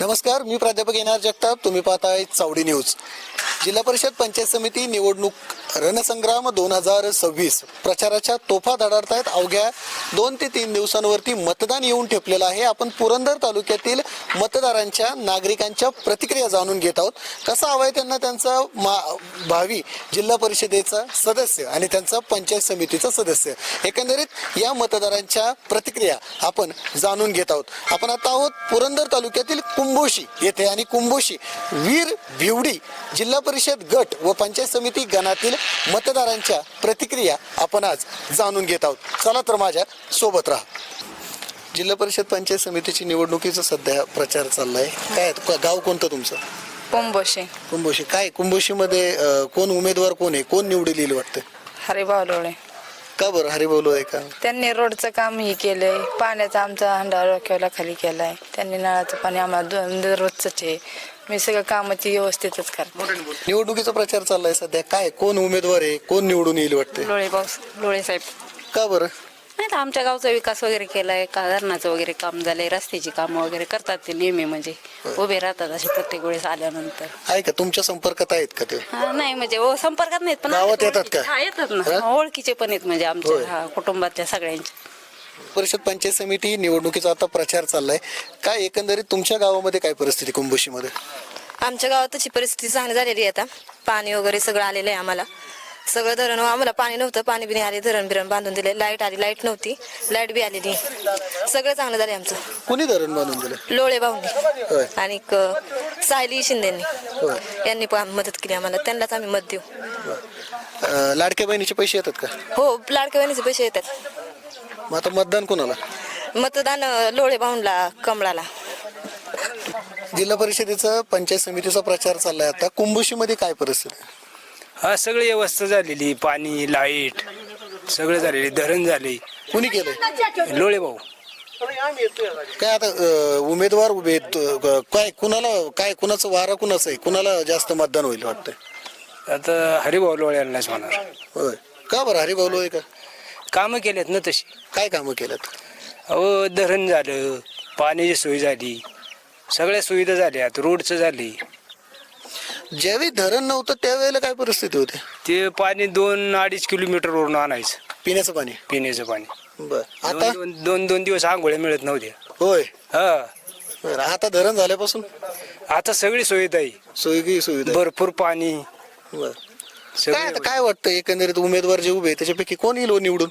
नमस्कार, मी प्राध्यापक एनआर जगताप. तुम्ही पाहताय चावडी न्यूज. जिल्हा परिषद पंचायत समिती निवडणूक रणसंग्राम 2026 प्रचाराच्या तोफा धडाडत आहेत. अवघ्या 2 ते 3 दिवसांवरती मतदान येऊन ठेपलेलं आहे. आपण पुरंदर तालुक्यातील मतदारांच्या नागरिकांच्या प्रतिक्रिया जाणून घेत आहोत. कसा हवाय त्यांना त्यांचा भावी जिल्हा परिषदेचा सदस्य आणि त्यांचा पंचायत समितीचा सदस्य, एकंदरीत या मतदारांच्या प्रतिक्रिया आपण जाणून घेत आहोत. आपण आता आहोत पुरंदर तालुक्यातील कुंभोशी येथे आणि कुंभोशी वीर भिवडी जिल्हा परिषद गट व पंचायत समिती गणातील मतदारांच्या प्रतिक्रिया आपण आज जाणून घेत आहोत. चला तर माझ्या सोबत राहा. जिल्हा परिषद पंचायत समितीची निवडणुकीचा सध्या प्रचार चाललाय. काय गाव कोणतं तुमचं? कुंभोशी. कुंभोशी. काय कुंभोशीमध्ये कोण उमेदवार कोण आहे, कोण निवडून येईल वाटतं? हरिभाऊ लोळे. का बरं हरिभाऊ आहे का? त्यांनी रोडचं काम ही केलंय, पाण्याचा आमचा हंडा डोक्याला खाली केलाय. त्यांनी नळाचं पाणी आम्हाला दररोजच आहे. मी सगळं कामाची व्यवस्थितच करते. निवडणुकीचा प्रचार चाललाय सध्या. काय कोण उमेदवार आहे, कोण निवडून येईल वाटतं? लोळे साहेब. का बरं? नाही तर आमच्या गावचा विकास वगैरे केलाय, धरणाचं वगैरे काम झालंय, रस्त्याची कामं वगैरे करतात ते नेहमी, म्हणजे उभे राहतात असे प्रत्येक वेळेस आल्यानंतर. आहे का तुमच्या संपर्कात आहेत का ते? नाही म्हणजे संपर्कात नाहीत पण गावात येतात का? हा, येतात ना, ओळखीचे पण आहेत म्हणजे आमच्या कुटुंबातल्या सगळ्यांच्या. परिषद पंचायत समिती निवडणुकीचा आता प्रचार चाललाय. काय एकंदरीत तुमच्या गावामध्ये काय परिस्थिती कुंभोशीमध्ये? आमच्या गावात तशी परिस्थिती चांगली झालेली आहे. आता पाणी वगैरे सगळं आलेलं आहे. आम्हाला सगळं धरण, आम्हाला पाणी नव्हतं, पाणी बिणी आले, धरण बिरण बांधून दिले. लाईट आली, लाईट नव्हती, लाईट बी आलेली. सगळं चांगलं झालं आमचं. कोणी धरण बांधून दिलं? लोळे भाऊंनी आणि सायली शिंदेनी यांनी पण मदत केली आम्हाला. त्यांनाच आम्ही मत देऊ. लाडक्या बहिणीचे पैसे येतात का? हो, लाडक्या बहिणीचे पैसे येतात. मग आता मतदान कोणाला? मतदान लोळे भाऊंला, कमळाला. जिल्हा परिषदेचा पंचायत समितीचा प्रचार चाललाय. आता कुंभोशीमध्ये काय परिस्थिती? हा, सगळी व्यवस्था झालेली, पाणी, लाईट सगळं झालेली, धरण झाले. कुणी केलंय? लोळे भाऊ. काय आता उमेदवार उभे आहेत. काय कुणाला, काय कुणाचं वारा कुणाचं आहे, कुणाला जास्त मतदान होईल वाटतंय? आता हरिभाऊ लोळे यांनाच होणार. होय. का बरं हरिभाऊ लोळे का? कामं केलेत ना तशी. काय कामं केल्यात? अहो, धरण झालं, पाण्याची सोय झाली, सगळ्या सुविधा झाल्यात, रोडचं झाली. ज्यावेळी धरण नव्हतं त्यावेळेला काय परिस्थिती होती? ते पाणी 2-2.5 किलोमीटरवरून आणायचं, पिण्याचं पाणी. पिण्याचं पाणी. बर. आता दोन दिवस आंघोळ्या मिळत नव्हत्या. होय. हा, बरं. आता धरण झाल्यापासून आता सगळी सुविधा आहे, सोयी सुविधा. भरपूर पाणी. बर. काय सगळं आता काय वाटतं एकंदरीत उमेदवार जे उभे आहेत, त्याच्यापैकी कोण येईल निवडून?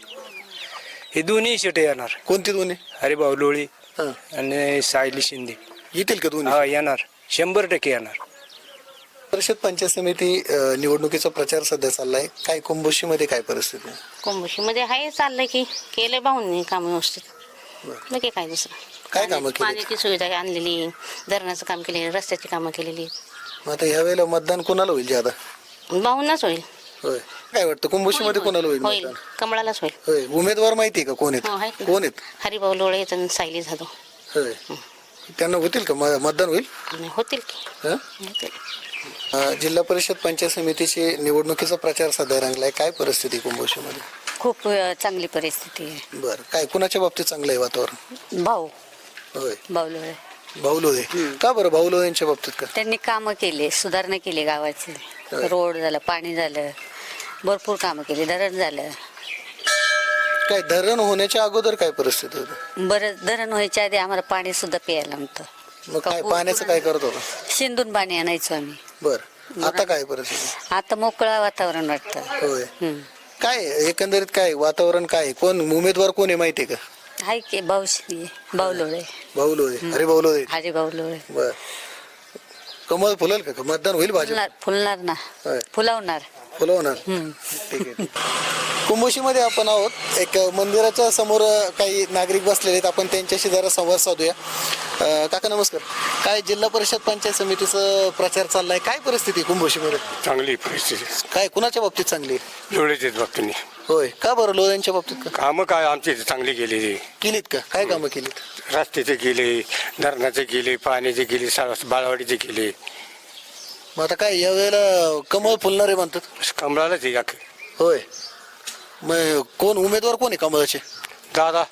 हे दोन्ही शेटे येणार, कोणती दोन्ही? हरिभाऊ लोळे हा. आणि सायली शिंदे. येतील का दोन्ही? हा, येणार, 100% येणार. परिषद पंचायत समिती निवडणुकीचा प्रचार सध्या चाललाय. काय कुंभोशीमध्ये काय परिस्थिती आहे? कुंभोशीमध्ये आहे, चाललंय की केलंय भाऊंनी काम व्यवस्थित. नक्की काय दुसरं काय कामं केली? पाण्याची सुविधा आणलेली, धरणाचं काम केलेलं, रस्त्याची कामं केलेली. मग आता ह्या वेळेला मतदान कोणाला होईल ज्यादा? भाऊंनाच होईल. होय. काय वाटतं कुंभोशीमध्ये कोणाला होईल होईल, मतदान? कमळालाच होईल. होय. उमेदवार माहिती आहे का कोण हो, आहेत? आहेत ना. कोण आहेत? हरिभाऊ लोळे आणि सायली जाधव. होय. त्यांना होतील का मतदान होईल? आणि होतील की हं? होतील. जिल्हा परिषद पंचायत समितीची निवडणुकीचा प्रचार सध्या रंगलाय. काय परिस्थिती कुंभोशीमध्ये? खूप चांगली परिस्थिती आहे. बरं. काय कुणाच्या बाबतीत चांगलं आहे वातावरण? भाऊ होय. भाऊ लोळे भाऊ लोळे. का बरं भाऊ लोळे यांच्या बाबतीत का? त्यांनी कामं केले, सुधारणा केली गावाची. रोड झालं, पाणी झालं, भरपूर कामं केली, धरण झालं. काय धरण होण्याच्या अगोदर काय परिस्थिती होती? बरं, धरण व्हायच्या आधी आम्हाला पाणी सुद्धा प्यायला नव्हतं. मग काय पाण्याचं काय करत होतं? शिंदून पाणी आणायचो आम्ही. बरं. आता काय परिस्थिती? आता मोकळं वातावरण वाटतं. होय. हम्म. काय एकंदरीत काय वातावरण काय, कोण उमेदवार कोण आहे माहिती आहे का? आहे की भाऊ लोळे, भाऊ लोळे. अरे भाऊ लोळे. हरिभाऊ लोळे. बर. कमळ फुलेल का? मतदान होईल भाजप? फुलणार ना, होय. फुलवणार. फुलवणार. ठीक आहे. कुंभोशीमध्ये आपण आहोत. एक मंदिराच्या समोर काही नागरिक बसलेले आहेत. आपण त्यांच्याशी जरा संवाद साधूया. काका नमस्कार. काय जिल्हा परिषद पंचायत समितीचा प्रचार चाललाय. काय परिस्थिती कुंभोशीमध्ये? चांगली परिस्थिती. काय कुणाच्या बाबतीत चांगली? लोळेचे बाबतीने होय. का बरं लोळ्यांच्या बाबतीत का? कामं काय आमची चांगली केलेली. केलीत का? काय कामं केलीत? रस्त्याचे गेले, धरणाचे गेले, पाण्याचे गेले, बाळवाडीचे गेले. मग आता काय या वेळेला कमळ फुलणारे म्हणतात? कमळालाच आहे का? होय. मग कोण उमेदवार कोण आहे कमळाचे? दादा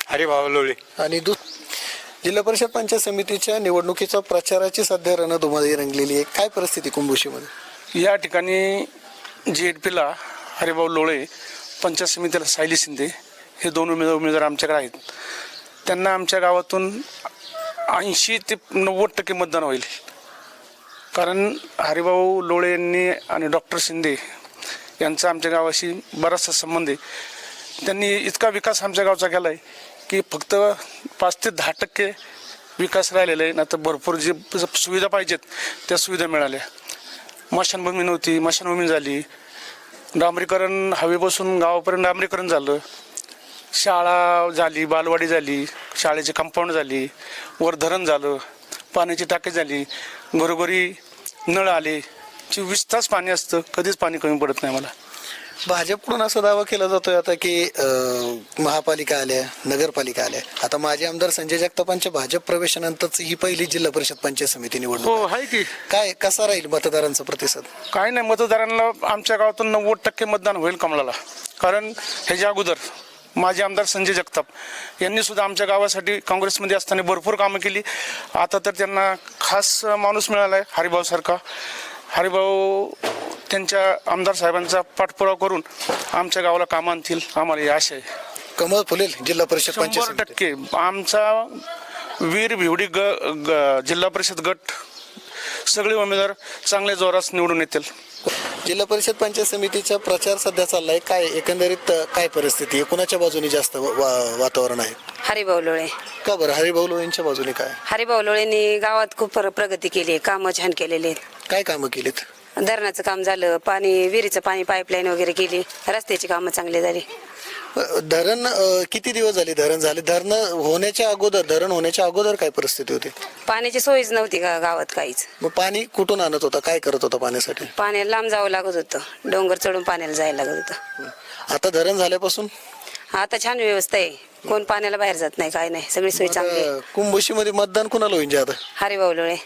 हरिभाऊ लोळे. आणि जिल्हा परिषद पंचायत समितीच्या निवडणुकीच्या प्रचाराची सध्या रणधुमाळी रंगलेली आहे. काय परिस्थिती कुंभोशीमध्ये? या ठिकाणी JHPला हरिभाऊ लोळे, पंचायत समितीला सायली शिंदे हे दोन उमेदवार आमच्याकडे आहेत. त्यांना आमच्या गावातून 80 ते 90% मतदान होईल. कारण हरिभाऊ लोळे यांनी आणि डॉक्टर शिंदे यांचा आमच्या गावाशी बराचसा संबंध आहे. त्यांनी इतका विकास आमच्या गावचा केला आहे की फक्त 5 ते 10% विकास राहिलेला आहे. ना तर भरपूर जे सुविधा पाहिजेत त्या सुविधा मिळाल्या. स्मशानभूमी नव्हती, स्मशानभूमी झाली. डांबरीकरण हवेपासून गावापर्यंत डांबरीकरण झालं. शाळा झाली, बालवाडी झाली, शाळेची कंपाऊंड झाली, वर धरण झालं, पाण्याची टाकी झाली, घरोघरी नळ आले. 24 तास पाणी असतं, कधीच पाणी कमी पडत नाही मला. भाजपकडून असा दावा केला जातोय आता की महापालिका आल्या, नगरपालिका आल्या. आता माजी आमदार संजय जगतापांच्या भाजप प्रवेशानंतरच ही पहिली जिल्हा परिषद पंचायत समिती निवडणूक हो आहे. आहे की. काय कसा राहील मतदारांचा प्रतिसाद? काय नाही, मतदारांना आमच्या गावातून 90% मतदान होईल कमळाला. कारण ह्याच्या अगोदर माजी आमदार संजय जगताप यांनी सुद्धा आमच्या गावासाठी काँग्रेसमध्ये असताना भरपूर कामं केली. आता तर त्यांना खास माणूस मिळाला आहे हरिभाऊसारखा. हरिभाऊ त्यांच्या आमदार साहेबांचा पाठपुरावा करून आमच्या गावाला कामं आणतील, आम्हाला ही आशा आहे. कमळ फुलेल जिल्हा परिषद पंचायत समिती. 100% आमचा वीर भिवडी जिल्हा परिषद गट सगळे उमेदवार चांगल्या जोरात निवडून येतील. जिल्हा परिषद पंचायत समितीचा प्रचार सध्या चाललाय. काय एकंदरीत काय परिस्थिती आहे? कुणाच्या बाजूने जास्त वातावरण आहे? हरिभाऊ लोळे. का बरं हरिभाऊ लोळेंच्या बाजूने? काय हरिभाऊ लोळेंनी गावात खूप प्रगती केली आहे, कामं छान केलेली आहेत. काय कामं केलीत? धरणाचं काम झालं, पाणी विहिरीचं पाणी पाईपलाईन वगैरे केली, रस्त्याची कामं चांगली झाली. धरण किती दिवस झाले धरण झाले? धरण होण्याच्या अगोदर काय परिस्थिती होती? पाण्याची सोयच नव्हती का गावात काहीच. मग पाणी कुठून आणत होता? काय करत होता पाण्यासाठी? पाण्याला लांब जावं लागत होतं, डोंगर चढून पाण्याला जायला लागत होतं. आता धरण झाल्यापासून आता छान व्यवस्था आहे, कोण पाण्याला बाहेर जात नाही, काय नाही, सगळी सोय चांगली आहे. कुंभोशीमध्ये मतदान कुणाला होईल आता? हरिभाऊ लोळे.